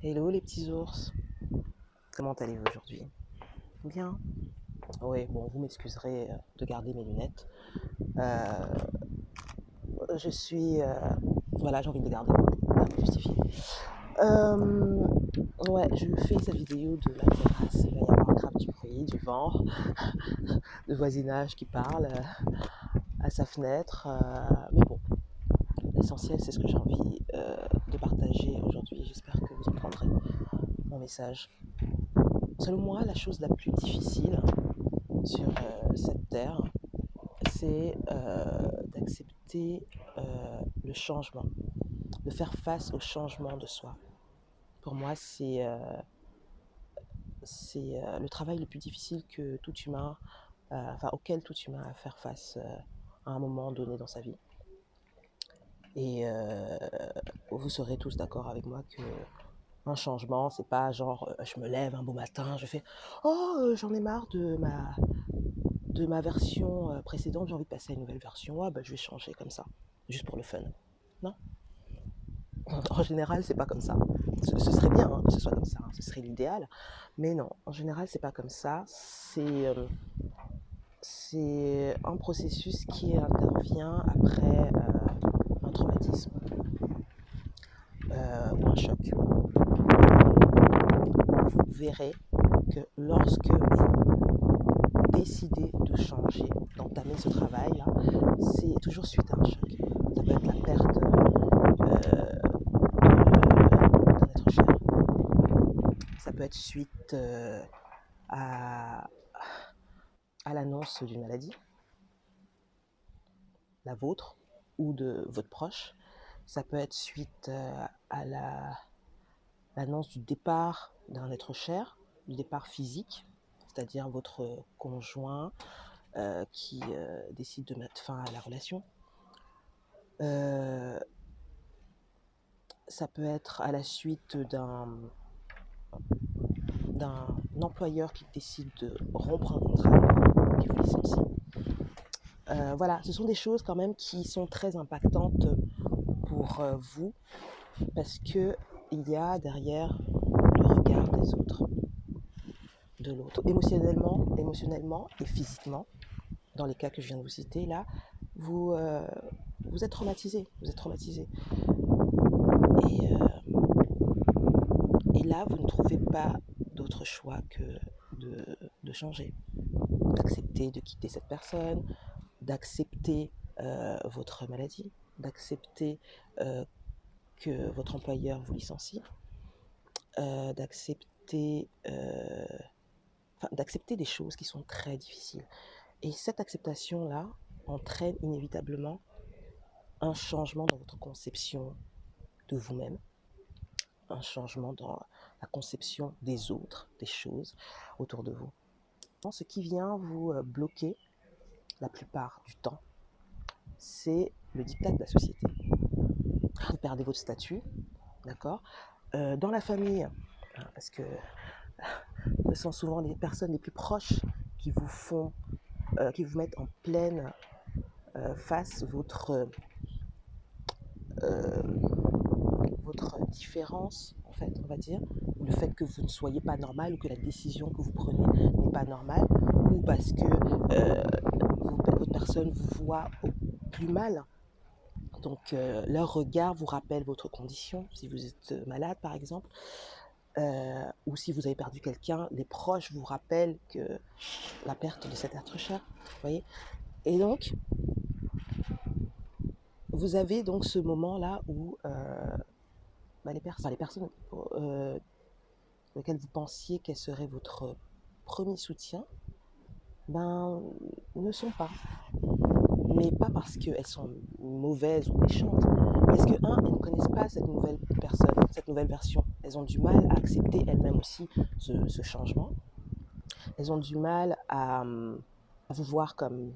Hello les petits ours, comment allez-vous aujourd'hui? Bien? Oui, bon, vous m'excuserez de garder mes lunettes. Euh, je suis... voilà, j'ai envie de les garder, pour me justifier. Ouais, je fais cette vidéo de la terrasse. Il va y avoir grave du bruit, du vent, de voisinage qui parle à sa fenêtre. Mais bon, l'essentiel, c'est ce que j'ai envie de partager aujourd'hui. J'espère que vous entendrez mon message. Selon moi, la chose la plus difficile sur cette terre, c'est d'accepter le changement, de faire face au changement de soi. Pour moi, c'est le travail le plus difficile que tout humain, auquel tout humain a à faire face à un moment donné dans sa vie. Et vous serez tous d'accord avec moi que un changement, c'est pas genre je me lève un beau matin, je fais oh j'en ai marre de ma version précédente, j'ai envie de passer à une nouvelle version, ah bah je vais changer comme ça, juste pour le fun. Non. En général, c'est pas comme ça. Ce serait bien que ce soit comme ça, ce serait l'idéal, mais non, en général, c'est pas comme ça. C'est un processus qui intervient après un traumatisme ou un choc. Vous verrez que lorsque vous décidez de changer, d'entamer ce travail-là, c'est toujours suite à un choc. Ça peut être la perte d'un être cher. Ça peut être suite à l'annonce d'une maladie, la vôtre ou de votre proche. Ça peut être suite à l'annonce du départ d'un être cher, du départ physique, c'est-à-dire votre conjoint qui décide de mettre fin à la relation. Ça peut être à la suite d'un employeur qui décide de rompre un contrat avec vous, qui vous licencie. Voilà, ce sont des choses quand même qui sont très impactantes pour vous parce que il y a derrière le regard des autres, de l'autre, émotionnellement et physiquement. Dans les cas que je viens de vous citer là, vous êtes traumatisé, et là vous ne trouvez pas d'autre choix que de changer, d'accepter de quitter cette personne, d'accepter votre maladie, d'accepter que votre employeur vous licencie, d'accepter des choses qui sont très difficiles. Et cette acceptation-là entraîne inévitablement un changement dans votre conception de vous-même, un changement dans la conception des autres, des choses autour de vous. Ce qui vient vous bloquer la plupart du temps, c'est le diktat de la société. Vous perdez votre statut, d'accord, dans la famille, parce que ce sont souvent les personnes les plus proches qui vous font, qui vous mettent en pleine face votre différence, en fait, on va dire, le fait que vous ne soyez pas normal ou que la décision que vous prenez n'est pas normale, ou parce que votre personne vous voit au plus mal. Donc leur regard vous rappelle votre condition, si vous êtes malade par exemple, ou si vous avez perdu quelqu'un, les proches vous rappellent que la perte de cet être cher, vous voyez. Et donc, vous avez donc ce moment-là où les personnes auxquelles vous pensiez qu'elles seraient votre premier soutien, ne sont pas. Mais pas parce qu'elles sont mauvaises ou méchantes, parce que, elles ne connaissent pas cette nouvelle personne, cette nouvelle version. Elles ont du mal à accepter elles-mêmes aussi ce changement. Elles ont du mal à vous voir comme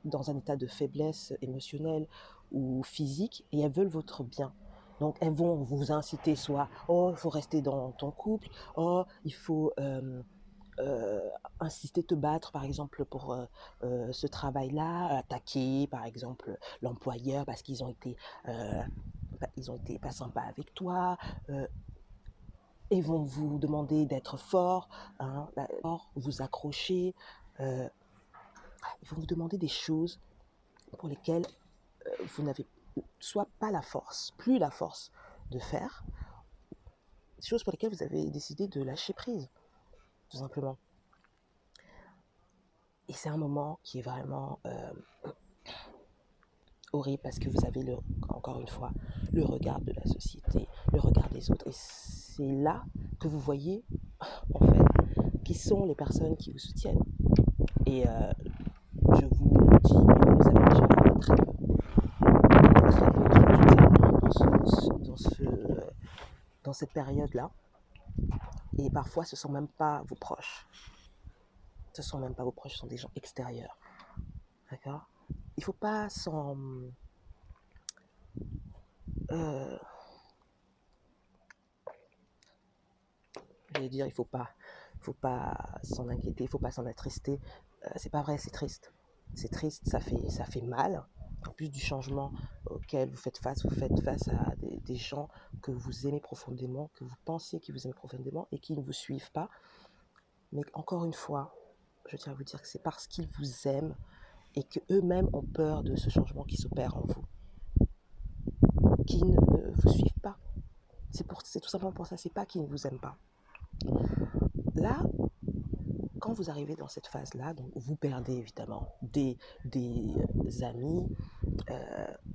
dans un état de faiblesse émotionnelle ou physique, et elles veulent votre bien. Donc elles vont vous inciter soit « Oh, il faut rester dans ton couple »,« Oh, il faut insister, te battre par exemple pour ce travail-là », attaquer par exemple l'employeur parce qu'ils ont été pas sympas avec toi. et vont vous demander d'être fort, hein, vous accrocher. Ils vont vous demander des choses pour lesquelles vous n'avez soit pas la force, plus la force de faire, des choses pour lesquelles vous avez décidé de lâcher prise, tout simplement. Et c'est un moment qui est vraiment horrible parce que vous avez, encore une fois, le regard de la société, le regard des autres. Et c'est là que vous voyez, en fait, qui sont les personnes qui vous soutiennent. Et je vous le dis, mais vous savez déjà, il y en a très peu. Il y en a très peu qui vous soutiennent dans cette période-là. Et parfois, ce ne sont même pas vos proches. Ce ne sont même pas vos proches, ce sont des gens extérieurs. D'accord? Il ne faut pas s'en... j'allais dire, il faut pas s'en inquiéter, il ne faut pas s'en attrister. C'est pas vrai, c'est triste. C'est triste, ça fait mal. En plus du changement auquel vous faites face à des gens que vous aimez profondément, que vous pensez qu'ils vous aiment profondément et qui ne vous suivent pas. Mais encore une fois, je tiens à vous dire que c'est parce qu'ils vous aiment et qu'eux-mêmes ont peur de ce changement qui s'opère en vous, qui ne vous suivent pas. C'est tout simplement pour ça, c'est pas qu'ils ne vous aiment pas. Là, quand vous arrivez dans cette phase-là, donc vous perdez évidemment des amis,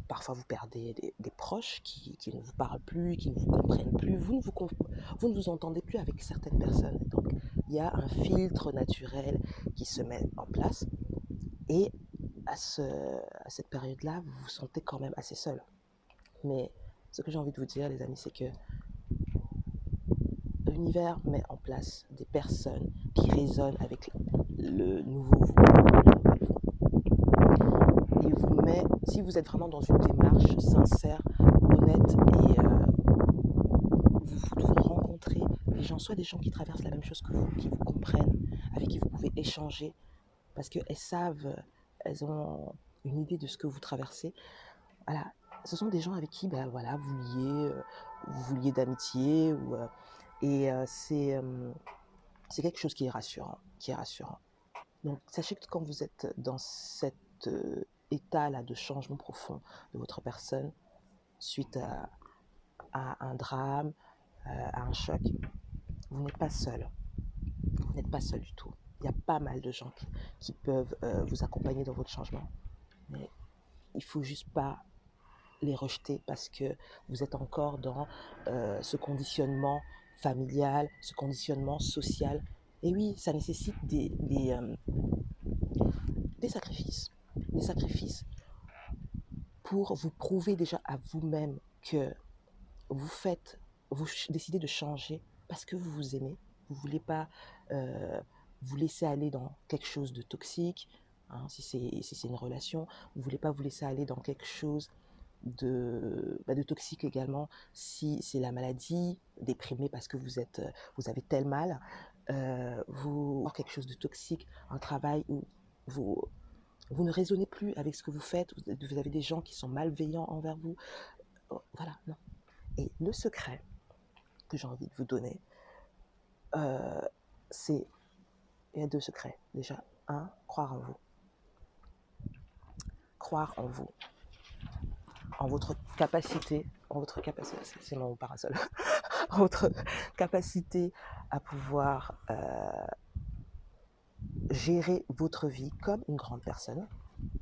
parfois vous perdez des proches qui ne vous parlent plus, qui ne vous comprennent plus, vous ne vous entendez plus avec certaines personnes. Donc il y a un filtre naturel qui se met en place et à cette période-là, vous vous sentez quand même assez seul. Mais ce que j'ai envie de vous dire, les amis, c'est que l'univers met en place des personnes qui résonnent avec le nouveau vous. Il vous met, si vous êtes vraiment dans une démarche sincère, honnête et vous rencontrez des gens, soit des gens qui traversent la même chose que vous, qui vous comprennent, avec qui vous pouvez échanger, parce qu'elles savent, elles ont une idée de ce que vous traversez. Voilà, ce sont des gens avec qui, ben voilà, vous liez d'amitié, et c'est quelque chose qui est rassurant, Donc, sachez que quand vous êtes dans cet état-là de changement profond de votre personne, suite à un drame, à un choc, vous n'êtes pas seul. Vous n'êtes pas seul du tout. Il y a pas mal de gens qui peuvent vous accompagner dans votre changement. Mais il ne faut juste pas les rejeter parce que vous êtes encore dans ce conditionnement familial, ce conditionnement social. Et oui, ça nécessite des sacrifices. Des sacrifices pour vous prouver déjà à vous-même que vous décidez de changer parce que vous vous aimez. Vous ne voulez pas vous laisser aller dans quelque chose de toxique, hein, si c'est une relation. Vous ne voulez pas vous laisser aller dans quelque chose de toxique également, si c'est la maladie, déprimé parce que vous avez tel mal, quelque chose de toxique, un travail où vous ne raisonnez plus avec ce que vous faites, vous avez des gens qui sont malveillants envers vous. Voilà, non. Et le secret que j'ai envie de vous donner, il y a 2 secrets. Déjà, un, croire en vous. Croire en vous, en votre capacité, c'est mon parasol, en votre capacité à pouvoir gérer votre vie comme une grande personne.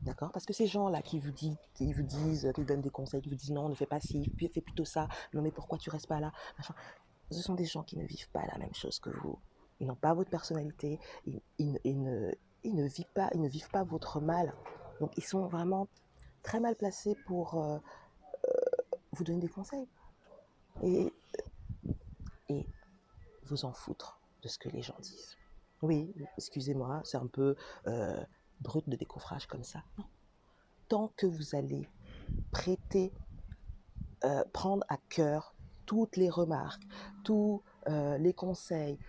D'accord? Parce que ces gens-là qui vous disent, qui vous donnent des conseils, qui vous disent non, ne fais pas ci, fais plutôt ça, non mais pourquoi tu restes pas là, machin. Ce sont des gens qui ne vivent pas la même chose que vous. Ils n'ont pas votre personnalité, ils ne vivent pas votre mal. Donc ils sont vraiment très mal placés pour vous donner des conseils. Et, et vous en foutre de ce que les gens disent. Oui, excusez-moi, c'est un peu brut de décoffrage comme ça. Non. Tant que vous allez prendre à cœur toutes les remarques, tous les conseils,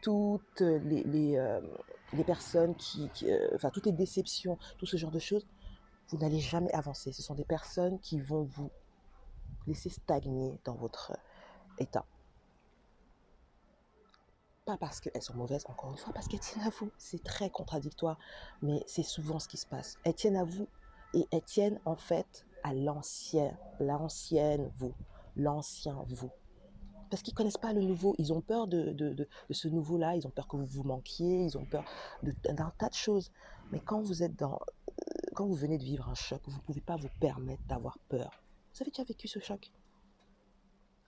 toutes les personnes enfin toutes les déceptions, tout ce genre de choses, vous n'allez jamais avancer. Ce sont des personnes qui vont vous laisser stagner dans votre état. pas parce qu'elles sont mauvaises, encore une fois, parce qu'elles tiennent à vous. C'est très contradictoire, mais c'est souvent ce qui se passe. Elles tiennent à vous et elles tiennent en fait à l'ancienne vous, l'ancien vous. Parce qu'ils ne connaissent pas le nouveau, ils ont peur de ce nouveau-là, ils ont peur que vous vous manquiez, ils ont peur d'un tas de choses. Mais quand vous venez de vivre un choc, vous ne pouvez pas vous permettre d'avoir peur. Vous avez déjà vécu ce choc?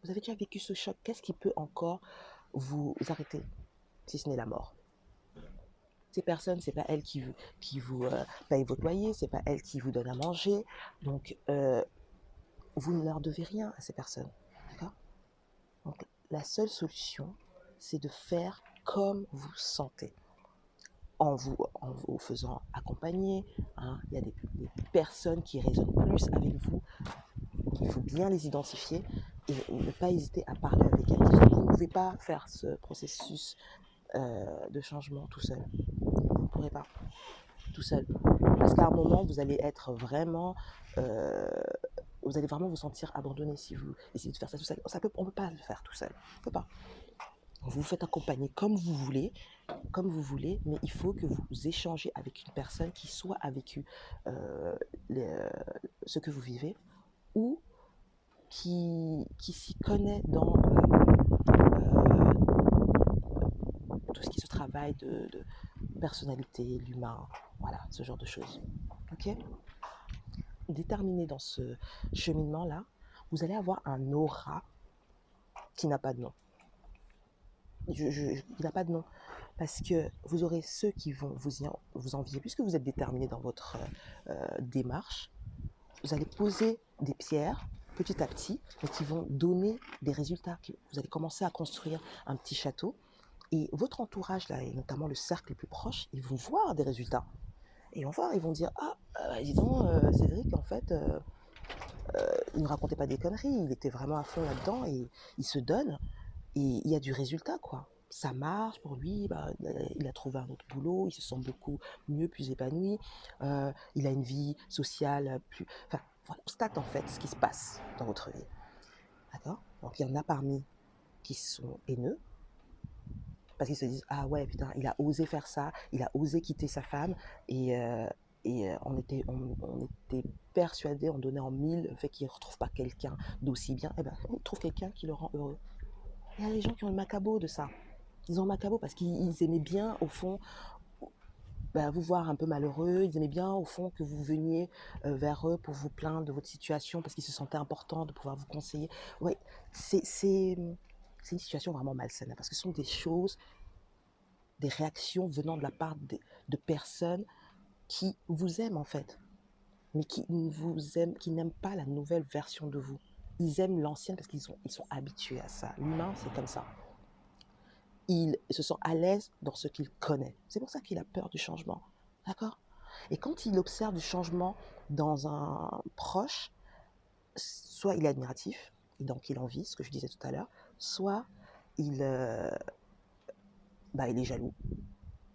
Vous avez déjà vécu ce choc? Qu'est-ce qui peut encore vous arrêter, si ce n'est la mort? Ces personnes, c'est pas elles qui vous payent votre loyer, c'est pas elles qui vous donnent à manger. Donc, vous ne leur devez rien à ces personnes. D'accord? Donc, la seule solution, c'est de faire comme vous sentez. En vous faisant accompagner. Hein, il y a des personnes qui résonnent plus avec vous. Il faut bien les identifier et ne pas hésiter à parler avec elles. Vous ne pouvez pas faire ce processus de changement tout seul. Vous ne pourrez pas tout seul. Parce qu'à un moment, vous allez être vraiment... vous allez vraiment vous sentir abandonné si vous essayez de faire ça tout seul. On ne peut pas le faire tout seul. On ne peut pas. Vous vous faites accompagner comme vous voulez, mais il faut que vous échangez avec une personne qui soit a vécu ce que vous vivez ou qui s'y connaît dans tout ce qui se travaille de personnalité, l'humain, voilà, ce genre de choses. Ok? Déterminé dans ce cheminement-là, vous allez avoir un aura qui n'a pas de nom. Il n'a pas de nom. Parce que vous aurez ceux qui vont vous envier, puisque vous êtes déterminé dans votre démarche. Vous allez poser des pierres petit à petit, mais qui vont donner des résultats. Vous allez commencer à construire un petit château. Et votre entourage, là, et notamment le cercle le plus proche, ils vont voir des résultats. Et ils vont dire, dis donc, Cédric, en fait, il ne racontait pas des conneries, il était vraiment à fond là-dedans et il se donne. Et il y a du résultat, quoi. Ça marche pour lui, il a trouvé un autre boulot, il se sent beaucoup mieux, plus épanoui, il a une vie sociale plus... Enfin, voilà, constate en fait ce qui se passe dans votre vie. D'accord? Donc il y en a parmi qui sont haineux, parce qu'ils se disent, ah ouais, putain, il a osé faire ça, il a osé quitter sa femme, et on était persuadés, on donnait en mille le fait qu'il ne retrouve pas quelqu'un d'aussi bien. Eh ben, il trouve quelqu'un qui le rend heureux. Il y a des gens qui ont le macabo de ça. Ils ont le macabo parce qu'ils aimaient bien, au fond, vous voir un peu malheureux. Ils aimaient bien, au fond, que vous veniez vers eux pour vous plaindre de votre situation parce qu'ils se sentaient important de pouvoir vous conseiller. Oui, c'est une situation vraiment malsaine parce que ce sont des choses, des réactions venant de la part de personnes qui vous aiment en fait, mais qui n'aiment pas la nouvelle version de vous. Ils aiment l'ancienne parce qu'ils sont habitués à ça. L'humain, c'est comme ça. Il se sent à l'aise dans ce qu'il connaît. C'est pour ça qu'il a peur du changement. D'accord? Et quand il observe du changement dans un proche, soit il est admiratif, et donc il envie, ce que je disais tout à l'heure, soit il est jaloux,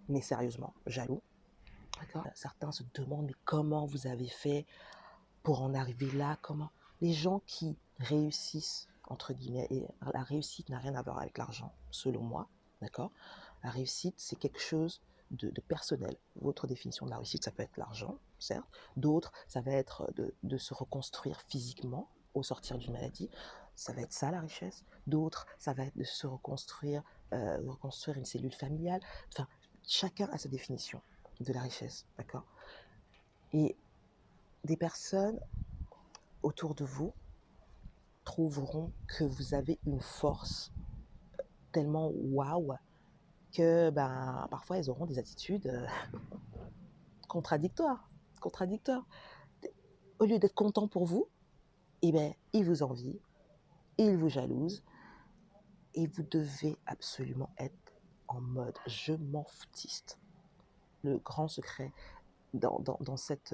mais sérieusement, jaloux. D'accord? Certains se demandent, mais comment vous avez fait pour en arriver là? Comment? Les gens qui réussissent, entre guillemets, et la réussite n'a rien à voir avec l'argent, selon moi, d'accord? La réussite, c'est quelque chose de personnel. Votre définition de la réussite, ça peut être l'argent, certes. D'autres, ça va être de se reconstruire physiquement au sortir d'une maladie. Ça va être ça, la richesse. D'autres, ça va être de se reconstruire une cellule familiale. Enfin, chacun a sa définition de la richesse, d'accord? Et des personnes autour de vous trouveront que vous avez une force tellement waouh que parfois elles auront des attitudes contradictoires. Au lieu d'être contents pour vous, ils vous envient, ils vous jalousent et vous devez absolument être en mode je m'en foutiste. Le grand secret dans cette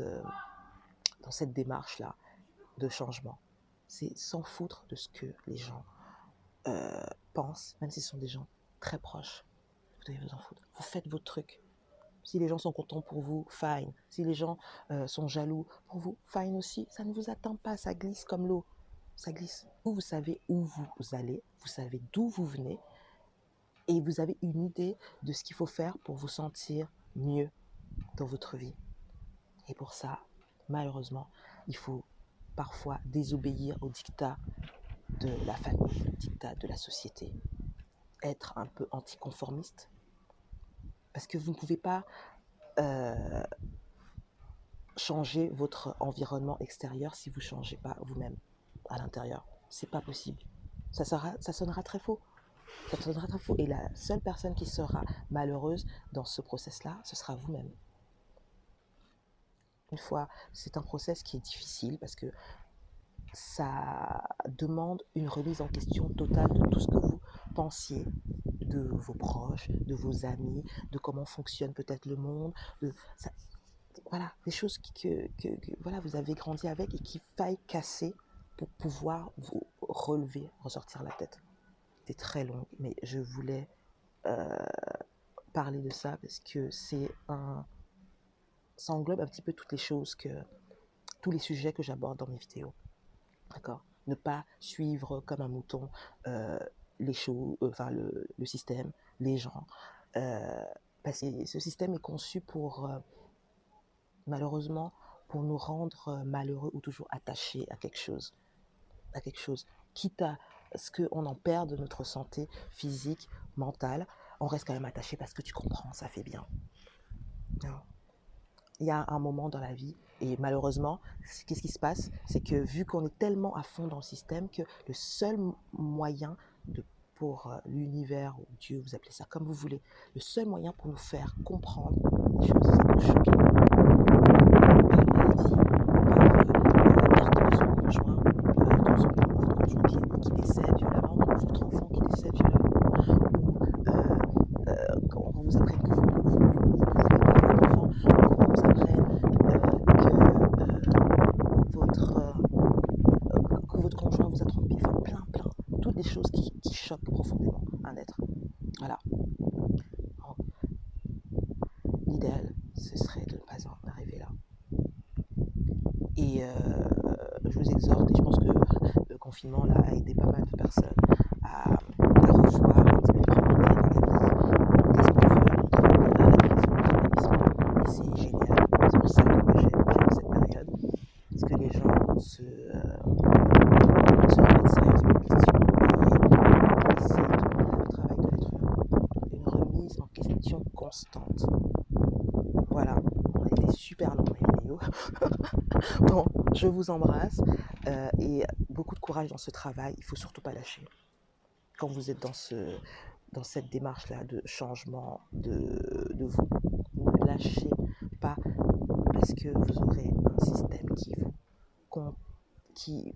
démarche-là de changement, c'est s'en foutre de ce que les gens pensent, même si ce sont des gens très proches. Vous devez vous en foutre. Vous faites votre truc. Si les gens sont contents pour vous, fine. Si les gens sont jaloux pour vous, fine aussi. Ça ne vous atteint pas, ça glisse comme l'eau. Ça glisse. Vous savez où vous allez, vous savez d'où vous venez, et vous avez une idée de ce qu'il faut faire pour vous sentir mieux dans votre vie. Et pour ça, malheureusement, il faut parfois désobéir au dictat de la famille, au dictat de la société, être un peu anticonformiste, parce que vous ne pouvez pas changer votre environnement extérieur si vous ne changez pas vous-même à l'intérieur. C'est pas possible. Ça sonnera très faux. Ça sonnera très faux. Et la seule personne qui sera malheureuse dans ce process-là, ce sera vous-même. Une fois, c'est un process qui est difficile parce que ça demande une remise en question totale de tout ce que vous pensiez, de vos proches, de vos amis, de comment fonctionne peut-être le monde, voilà, des choses voilà, vous avez grandi avec et qu'il faille casser pour pouvoir vous relever, ressortir la tête. C'est très long, mais je voulais parler de ça parce que ça englobe un petit peu toutes les choses tous les sujets que j'aborde dans mes vidéos. D'accord? Ne pas suivre comme un mouton les choses, enfin le système, les gens. Parce que ce système est conçu malheureusement, pour nous rendre malheureux ou toujours attachés à quelque chose, quitte à ce qu'on en perde de notre santé physique, mentale, on reste quand même attaché parce que tu comprends, ça fait bien. Non. Il y a un moment dans la vie, et malheureusement, qu'est-ce qui se passe? C'est que vu qu'on est tellement à fond dans le système, que le seul moyen pour l'univers, ou Dieu, vous appelez ça comme vous voulez, le seul moyen pour nous faire comprendre les choses, c'est de nous choquer. Qui décède violemment, votre enfant qui décède violemment, ou quand on vous apprenne que vous ne pouvez pas avoir d'enfant, quand on vous apprenne que votre conjoint vous a trompé, enfin plein, toutes les choses qui choquent profondément un être. Voilà. L'idéal, ce serait de ne pas en arriver là. Et je vous exhorte, et je pense que le confinement là, a aidé pas mal de personnes à revoir un petit peu les priorités dans la vie, qu'est-ce qu'on veut, et c'est génial. C'est pour ça que moi j'aime cette période, parce que les gens se remettent sérieusement en question, et c'est le travail de l'être humain, une remise en question constante. Voilà, on a été super long les vidéos. Bon, je vous embrasse et beaucoup de courage dans ce travail. Il ne faut surtout pas lâcher. Quand vous êtes dans cette démarche-là de changement de vous, ne lâchez pas parce que vous aurez un système qui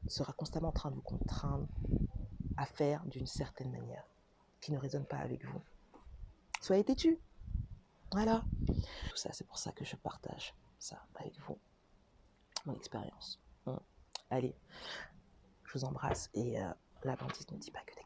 sera constamment en train de vous contraindre à faire d'une certaine manière, qui ne résonne pas avec vous. Soyez têtus. Voilà. Tout ça, c'est pour ça que je partage ça avec vous, mon expérience. Allez, je vous embrasse et la bandite ne dit pas que des